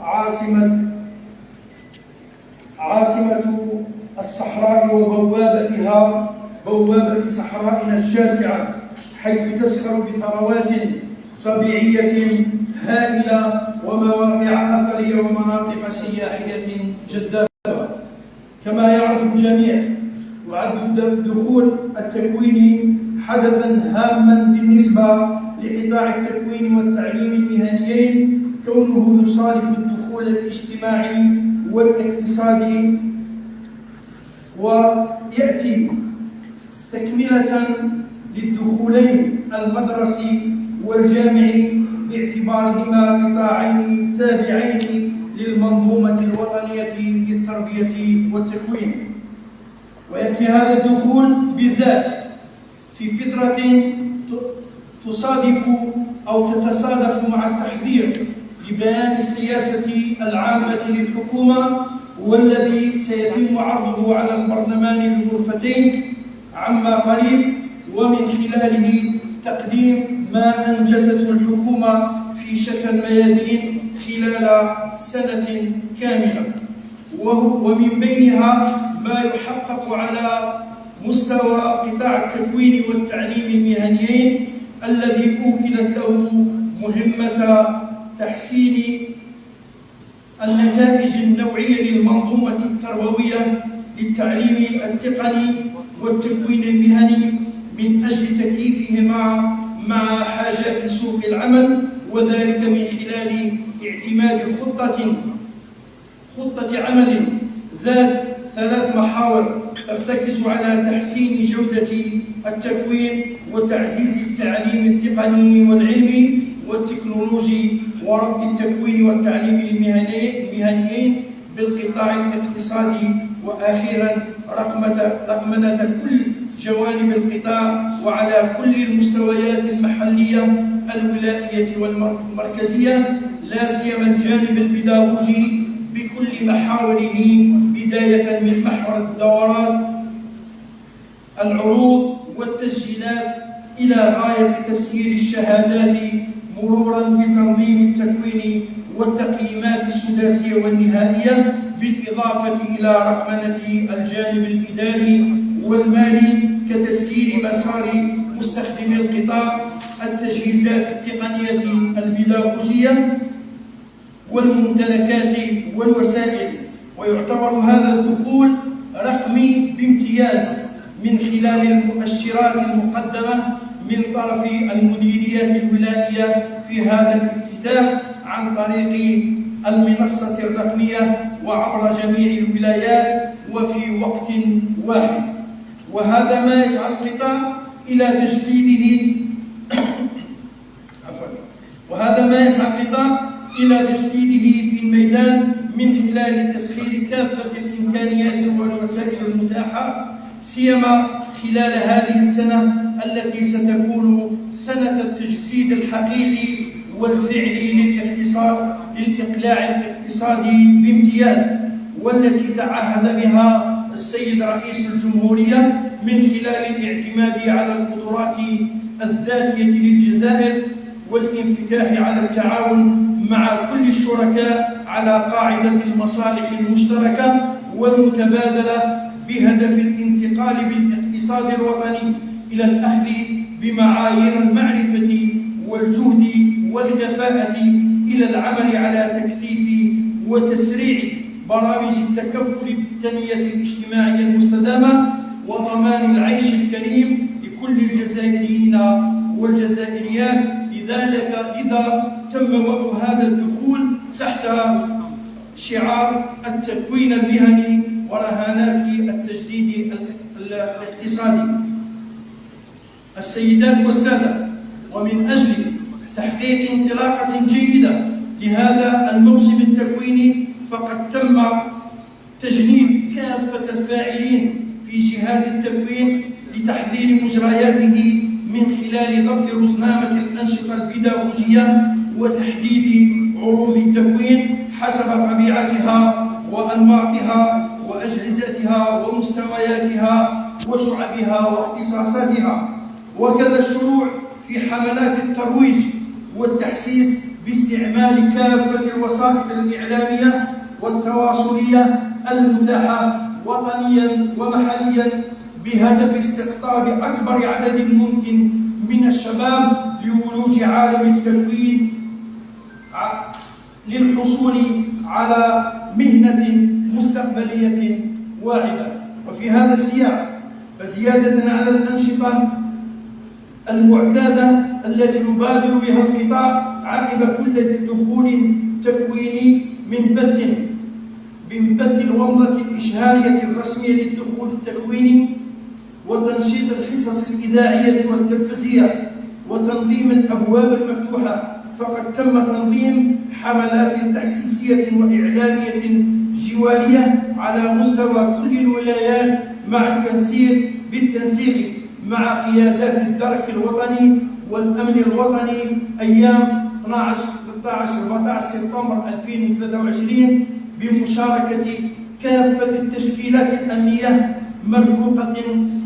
عاصمة الصحراء وبوابتها، بوابة صحرائنا الشاسعة، حيث تزخر بثروات طبيعية هائلة ومواقع أثرية ومناطق سياحية جذابة. كما يعرف الجميع، يعد الدخول التكويني حدثاً هاماً بالنسبة لقطاع التكوين والتعليم المهنيين، كونه يصادف الدخول الاجتماعي والاقتصادي، ويأتي تكملة للدخولين المدرسي والجامعي، باعتبارهما قطاعين تابعين للمنظومة الوطنية للتربية والتكوين. ويأتي هذا الدخول بالذات في فترة تصادف أو تتصادف مع التحضير لبيان السياسة العامة للحكومة، والذي سيتم عرضه على البرلمان بغرفتين عما قريب، ومن خلاله تقديم ما أنجزته الحكومة في شتى الميادين خلال سنة كاملة، ومن بينها ما يحقق على مستوى قطاع التكوين والتعليم المهنيين، الذي أوكلت له مهمة تحسين النتائج النوعية للمنظومة التربوية للتعليم التقني والتكوين المهني، من أجل تكييفهما مع حاجات سوق العمل، وذلك من خلال اعتماد خطة عمل ذات 3 محاور ترتكز على تحسين جودة التكوين وتعزيز التعليم التقني والعلمي والتكنولوجي، وربط التكوين والتعليم المهنيين بالقطاع الاقتصادي، وأخيرا رقمنة كل جوانب القطاع وعلى كل المستويات المحلية الولائية والمركزية، لا سيما الجانب البيداغوجي بكل محاوره، بداية من محور الدورات، العروض والتسجيلات، إلى غاية تسيير الشهادات، مرورا بتنظيم التكوين والتقييمات السداسية والنهائية، بالإضافة إلى رقمنة الجانب الإداري والمالي كتسيير مسار مستخدمي القطاع، التجهيزات التقنية البيداغوجية والممتلكات والوسائل. ويعتبر هذا الدخول رقمي بامتياز من خلال المؤشرات المقدمة من طرف المديريات الولائية في هذا الافتتاح عن طريق المنصة الرقمية وعبر جميع الولايات وفي وقت واحد. وهذا ما يسعى القطاع إلى تجسيده في الميدان من خلال تسخير كافة الإمكانيات والوسائل المتاحة، سيما خلال هذه السنة التي ستكون سنة التجسيد الحقيقي والفعلي للإقلاع الاقتصادي بامتياز، والتي تعهد بها السيد رئيس الجمهورية من خلال الاعتماد على القدرات الذاتية للجزائر والانفتاح على التعاون مع كل الشركاء على قاعدة المصالح المشتركة والمتبادلة، بهدف الانتقال بالاقتصاد الوطني إلى الأخذ بمعايير المعرفة والجهد والكفاءة، إلى العمل على تكثيف وتسريع برامج التكفل بالتنمية الاجتماعية المستدامة وضمان العيش الكريم لكل الجزائريين والجزائريات. لذلك إذا تم وضع هذا الدخول تحت شعار التكوين المهني ورهانات التجديد الاقتصادي. السيدات والسادة، ومن أجل تحقيق انطلاقة جيدة لهذا الموسم التكويني، فقد تم تجنيد كافة الفاعلين في جهاز التكوين لتحضير مجرياته من خلال ضبط رزنامة الأنشطة البيداغوجية وتحديد عروض التكوين حسب طبيعتها وأنماطها وأجهزتها ومستوياتها وشعبها واختصاصاتها، وكذا الشروع في حملات الترويج والتحسيس باستعمال كافة الوسائط الإعلامية والتواصلية المتاحة وطنيا ومحليا بهدف استقطاب أكبر عدد ممكن من الشباب لولوج عالم التكوين للحصول على مهنة مستقبلية واعدة. وفي هذا السياق فزيادة على الأنشطة المعتادة التي يبادر بها القطاع عقب كل دخول تكويني من بث الومضة الإشهارية الرسمية للدخول التكويني وتنشيط الحصص الإذاعية والتلفزية وتنظيم الأبواب المفتوحة، فقد تم تنظيم حملات تحسيسية وإعلامية جوارية على مستوى كل الولايات مع بالتنسيق مع قيادات الدرك الوطني والأمن الوطني أيام 12-14 سبتمبر 2023 بمشاركة كافة التشكيلات الأمنية مرفوقة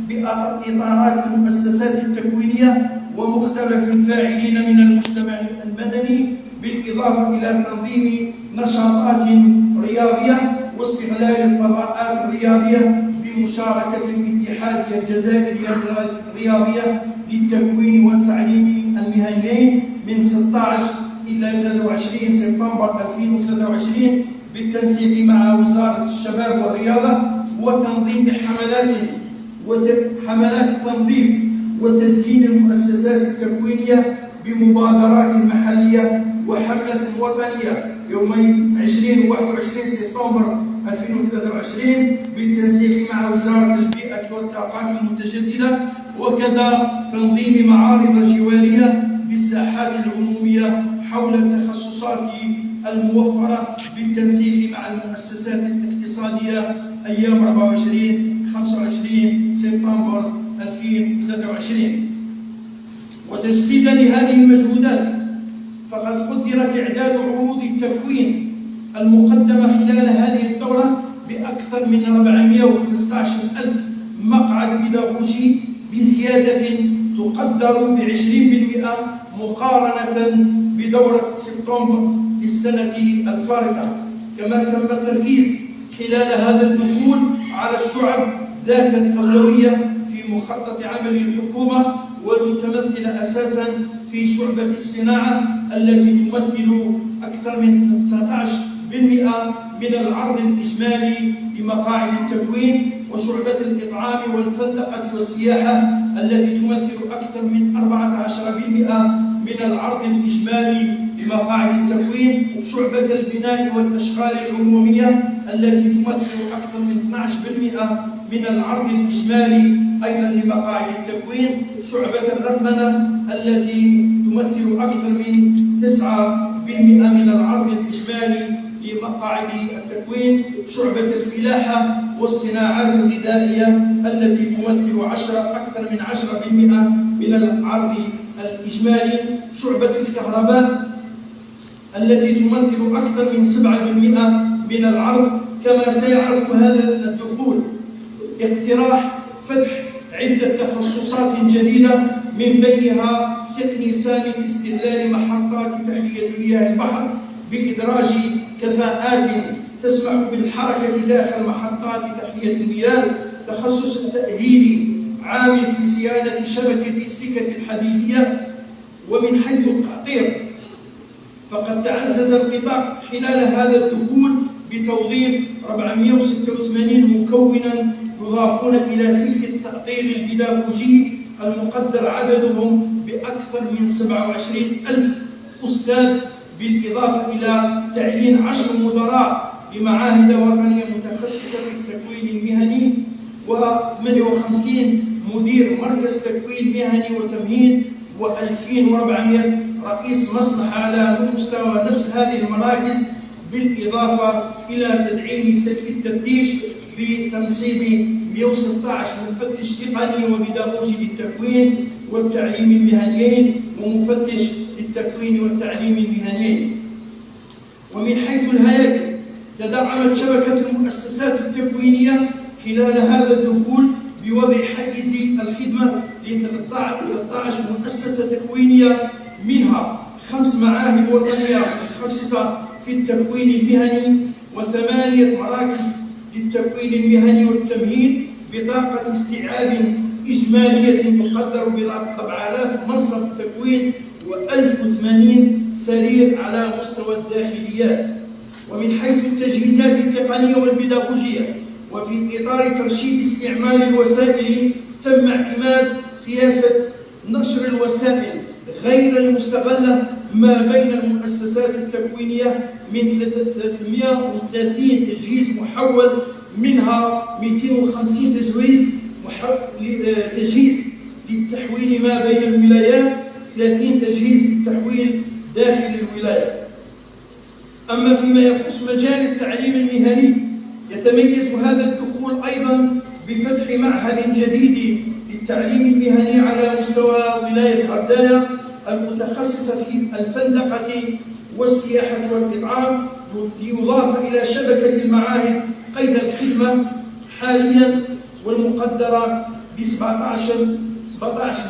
بإطارات المؤسسات التكوينية ومختلف الفاعلين من المجتمع المدني، بالإضافة إلى تنظيم نشاطات رياضية واستغلال الفضاءات الرياضية بمشاركة الاتحادية الجزائرية الرياضية للتكوين والتعليم المهنيين من 16 إلى 23 سبتمبر 2023 بالتنسيق مع وزارة الشباب والرياضة وتنظيم حملات التنظيف وتزيين المؤسسات التكوينية بمبادرات محلية وحملة وطنية يومي 20 و 21 سبتمبر 2023 بالتنسيق مع وزارة البيئة والطاقات المتجددة، وكذا تنظيم معارض جوارية بالساحات العمومية حول التخصصات الموفرة بالتنسيق مع المؤسسات الاقتصادية أيام 24-25 سبتمبر 2023. وتجسيدا لهذه المجهودات فقد قدرت إعداد عروض التكوين المقدمة خلال هذه الدورة بأكثر من 415,000 مقعد بيداغوجي بزيادة تقدر ب20% مقارنة بدورة سبتمبر للسنة الفارطة. كما تم التركيز خلال هذا الدخول على الشعب ذات الأولوية في مخطط عمل الحكومة والمتمثلة أساساً في شعبة الصناعة التي تمثل أكثر من 19% من العرض الإجمالي لمقاعد التكوين، وشعبة الإطعام والفندقة والسياحة التي تمثل أكثر من 14% من العرض الإجمالي لمقاعد التكوين، وشعبة البناء والأشغال العمومية التي تمثل أكثر من 12% من العرض الإجمالي أيضا لمقاعد التكوين، شعبة الرقمنة التي تمثل أكثر من 9% من العرض الإجمالي لمقاعد التكوين، شعبة الفلاحة والصناعات الغذائية التي تمثل أكثر من 10% من العرض الإجمالي، شعبة الكهرباء التي تمثل أكثر من 7% من العرض. كما سيعرف هذا الدخول اقتراح فتح عدة تخصصات جديدة من بينها تكنيسان في استغلال محطات تحلية مياه البحر بإدراج كفاءات تسمح بالحركة داخل محطات تحلية المياه، تخصص التأهيل عامل في صيانة شبكة السكك الحديدية. ومن حيث التأطير فقد تعزز القطاع خلال هذا الدخول بتوظيف 486 مكونا يضافون إلى سلك التأطير البيداغوجي المقدر عددهم بأكثر من 27,000 أستاذ، بالإضافة إلى تعيين 10 مدراء لمعاهد وطنية متخصصة في التكوين المهني و58 مدير مركز تكوين مهني وتمهيد و2400 رئيس مصلحة على مستوى نفس هذه المراكز، بالإضافة إلى تدعيم سلك التفتيش بتنصيب 116 مفتش تقني وبيداغوجي للتكوين والتعليم المهنيين ومفتش للتكوين والتعليم المهنيين. ومن حيث الهياكل تدعمت شبكة المؤسسات التكوينية خلال هذا الدخول بوضع حيز الخدمة ل 13 مؤسسة تكوينية، منها 5 معاهد وطنية متخصصة في التكوين المهني و8 مراكز للتكوين المهني والتمهيد بطاقة استيعاب إجمالية تقدر ب 4000 منصب تكوين و1080 سرير على مستوى الداخليات. ومن حيث التجهيزات التقنية والبيداغوجية وفي إطار ترشيد استعمال الوسائل تم اعتماد سياسة نشر الوسائل غير المستغلة ما بين المؤسسات التكوينية من 330 تجهيز محول، منها 250 تجهيز للتحويل ما بين الولايات، 30 تجهيز للتحويل داخل الولاية. أما فيما يخص مجال التعليم المهني يتميز هذا الدخول أيضا بفتح معهد جديد للتعليم المهني على مستوى ولاية أردايا المتخصصة في الفندقة والسياحة والإطعام، ليضاف إلى شبكة المعاهد قيد الخدمة حاليا والمقدرة ب 17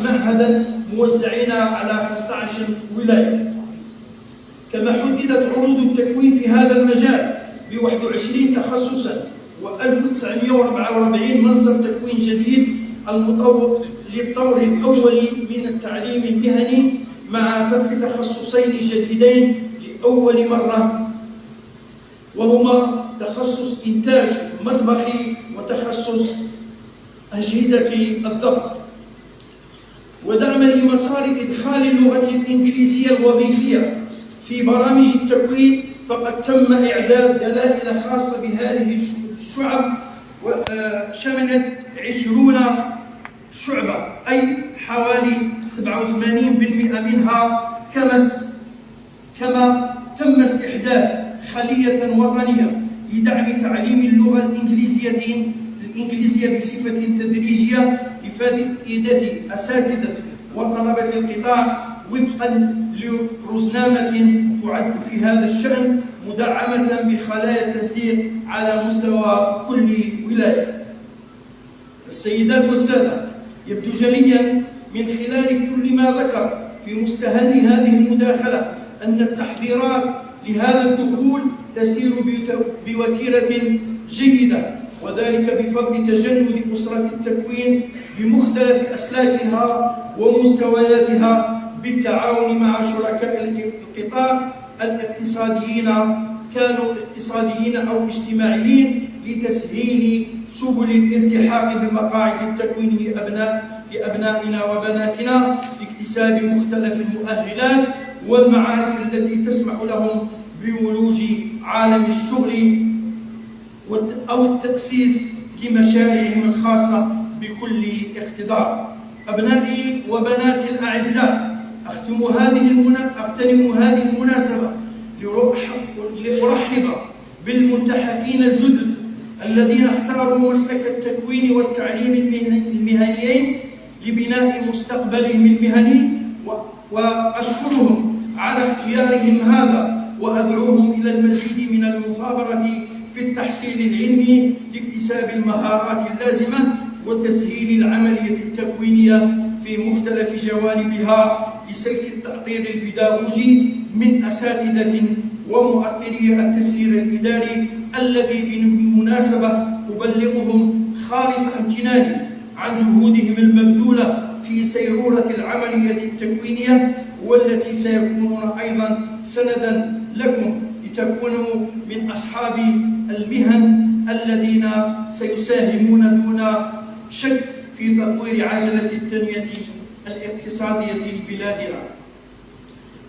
معهدا موزعين على 15 ولاية. كما حددت عروض التكوين في هذا المجال ب 21 تخصصا و1944 منصب تكوين جديد المطور للطور الأول من التعليم المهني، مع فتح تخصصين جديدين لأول مرة، وهما تخصص إنتاج مطبخي وتخصص أجهزة الضغط. ودعما لمسار إدخال اللغة الإنجليزية الوظيفية في برامج التكوين، فقد تم إعداد دلائل خاصة بهذه الشعب وشملت 20 شعبة، أي حوالي 87% منها. كما تم استحداث خلية وطنية لدعم تعليم اللغة الإنجليزية بصفة تدريجية لفائدة أساتذة وطلبة القطاع وفقا لرزنامة تعد في هذا الشأن، مدعمة بخلايا التنسيق على مستوى كل ولاية. السيدات والسادة، يبدو جليا من خلال كل ما ذكر في مستهل هذه المداخلة أن التحضيرات لهذا الدخول تسير بوتيرة جيدة، وذلك بفضل تجند أسرة التكوين بمختلف أسلاكها ومستوياتها بالتعاون مع شركاء القطاع الاقتصاديين، كانوا اقتصاديين أو اجتماعيين، لتسهيل سبل الالتحاق بمقاعد التكوين لأبنائنا وبناتنا لاكتساب مختلف المؤهلات والمعارف التي تسمح لهم بولوج عالم الشغل أو التأسيس لمشاريعهم الخاصة بكل اقتدار. أبنائي وبناتي الأعزاء، أغتنم هذه المناسبة لأرحب بالملتحقين الجدد الذين اختاروا مسلك التكوين والتعليم المهنيين لبناء مستقبلهم المهني، وأشكرهم على اختيارهم هذا، وأدعوهم إلى المزيد من المثابرة في التحصيل العلمي لاكتساب المهارات اللازمة وتسهيل العملية التكوينية في مختلف جوانبها لسير التأطير البيداغوجي من أساتذة ومؤطري التسيير الإداري، الذي بالمناسبة أبلغهم خالص امتناني عن جهودهم المبذولة في سيرورة العملية التكوينية، والتي سيكونون أيضا سندا لكم لتكونوا من أصحاب المهن الذين سيساهمون دون شك في تطوير عجلة التنمية الاقتصادية لبلادنا.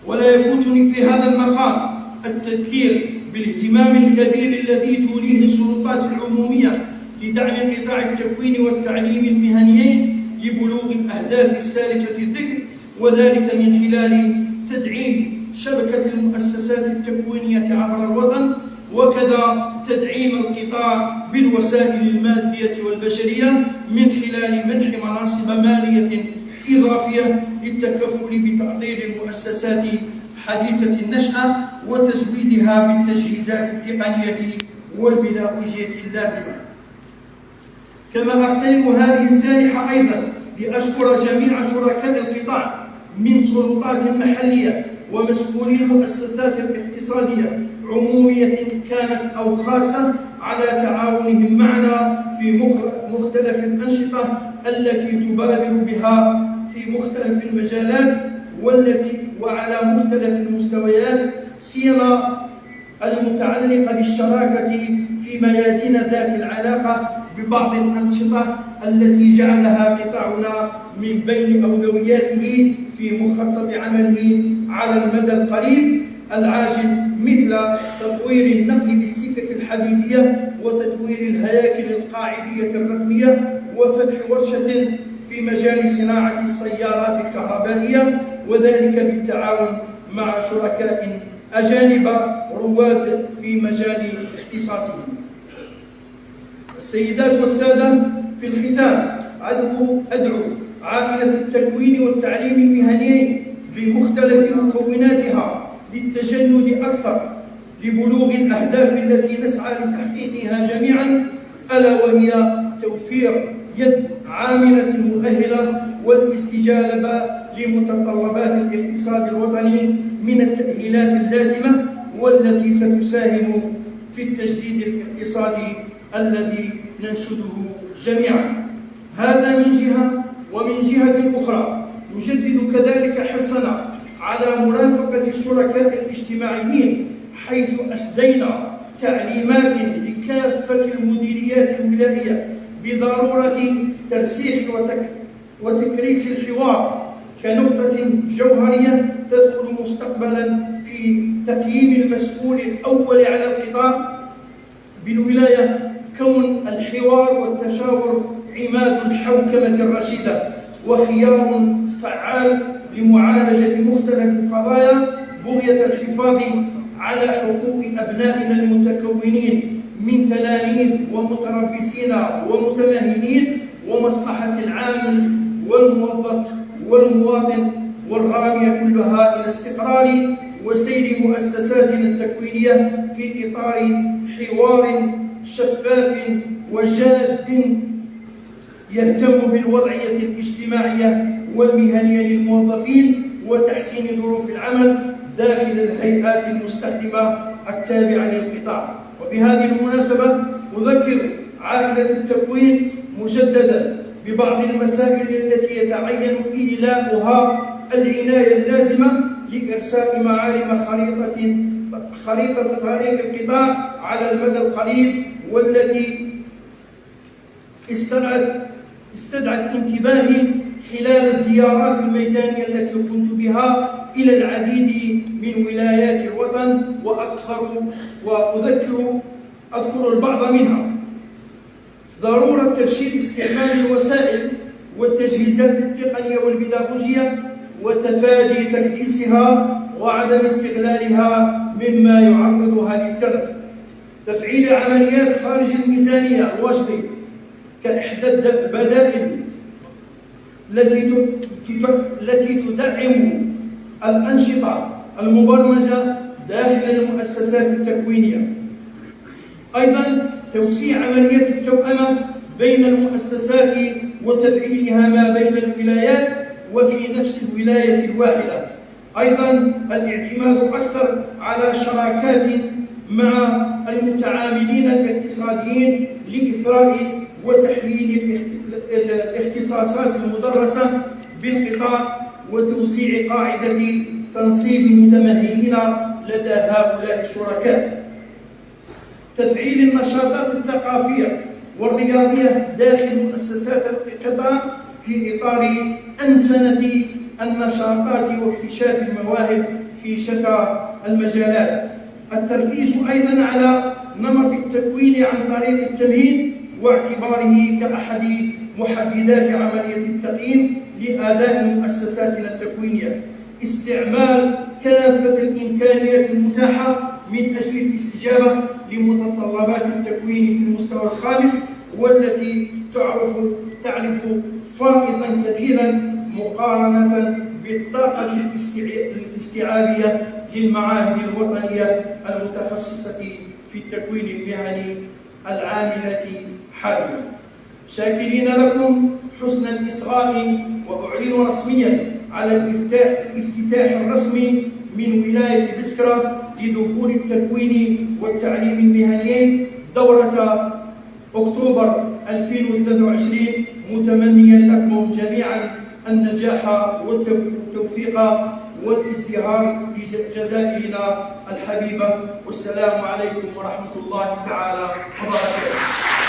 ولا يفوتني في هذا المقام التذكير بالاهتمام الكبير الذي توليه السلطات العمومية لدعم قطاع التكوين والتعليم المهنيين لبلوغ الأهداف السالفة الذكر، وذلك من خلال تدعيم شبكة المؤسسات التكوينية عبر الوطن، وكذا تدعيم القطاع بالوسائل المادية والبشرية من خلال منح مناصب مالية إضافية للتكفل بتأطير المؤسسات حديثة النشأة وتزويدها بالتجهيزات التقنية والبيداغوجية اللازمة. كما أغتنم هذه السانحة أيضا لأشكر جميع شركاء القطاع من سلطات محلية ومسؤولي المؤسسات الاقتصادية عمومية كانت أو خاصة على تعاونهم معنا في مختلف الأنشطة التي تبادر بها في مختلف المجالات وعلى مختلف المستويات، سيما المتعلقة بالشراكة في ميادين ذات العلاقة ببعض الأنشطة التي جعلها قطاعنا من بين أولوياته في مخطط عمله على المدى القريب العاجل، مثل تطوير النقل بالسكك الحديدية وتطوير الهياكل القاعدية الرقمية وفتح ورشة في مجال صناعة السيارات الكهربائية، وذلك بالتعاون مع شركاء أجانب رواد في مجال اختصاصهم. السيدات والسادة، في الختام أدعو عائلة التكوين والتعليم المهني بمختلف مكوناتها للتجند أكثر لبلوغ الأهداف التي نسعى لتحقيقها جميعا، ألا وهي توفير يد عاملة مؤهلة والاستجابة لمتطلبات الاقتصاد الوطني من التأهيلات اللازمة والتي ستساهم في التجديد الاقتصادي الذي ننشده جميعا. هذا من جهة، ومن جهة أخرى نجدد كذلك حرصنا على مرافقة الشركاء الاجتماعيين، حيث أسدينا تعليمات لكافة المديريات الولائية بضرورة ترسيخ وتكريس الحوار كنقطة جوهرية تدخل مستقبلا في تقييم المسؤول الأول على القطاع بالولاية، كون الحوار والتشاور عماد الحوكمة الرشيدة وخيار فعال لمعالجة مختلف القضايا بغية الحفاظ على حقوق أبنائنا المتكونين من تلاميذ ومتربصين ومتمهنين، ومصلحة العامل والموظف والمواطن، والرامية كلها إلى استقرار وسير مؤسساتنا التكوينية في إطار حوار شفاف وجاد يهتم بالوضعية الاجتماعية والمهنية للموظفين وتحسين ظروف العمل داخل الهيئات المستخدمة التابعة للقطاع. وبهذه المناسبة أذكر عائلة التكوين مجددا ببعض المسائل التي يتعين إيلاؤها العناية اللازمة لإرساء معالم خريطة طريق القطاع على المدى القريب، والتي استدعت انتباهي خلال الزيارات الميدانية التي قمت بها إلى العديد من ولايات الوطن، أذكر البعض منها: ضرورة ترشيد استعمال الوسائل والتجهيزات التقنية والبيداغوجية وتفادي تكديسها وعدم استغلالها مما يعرضها للتلف. تفعيل عمليات خارج الميزانية الواجبة كإحدى البدائل التي تدعم الأنشطة المبرمجة داخل المؤسسات التكوينية. أيضا توسيع عمليات التوأمة بين المؤسسات وتفعيلها ما بين الولايات وفي نفس الولاية الواحدة. أيضا الاعتماد أكثر على شراكات مع المتعاملين الاقتصاديين لإثراء وتحليل الاختصاصات المدرسة بالقطاع وتوسيع قاعدة تنصيب المتمهنين لدى هؤلاء الشركاء. تفعيل النشاطات الثقافية والرياضية داخل مؤسسات القطاع في إطار أنسنة النشاطات واكتشاف المواهب في شتى المجالات. التركيز أيضا على نمط التكوين عن طريق التمهيد واعتباره كأحد محددات عملية التقييم لأداء مؤسساتنا التكوينية. استعمال كافة الإمكانيات المتاحة من أجل الاستجابة لمتطلبات التكوين في المستوى الخامس، والتي تعرف فائضا كثيرا مقارنة بالطاقة الاستيعابية للمعاهد الوطنية المتخصصة في التكوين المهني العاملة حاليا. شاكرين لكم حسن الإصغاء، وأعلن رسميا على الافتتاح الرسمي من ولاية بسكرة لدخول التكوين والتعليم المهنيين دورة أكتوبر 2023، متمنيا لكم جميعا النجاح والتوفيق والازدهار لجزائرنا الحبيبة. والسلام عليكم ورحمة الله تعالى وبركاته.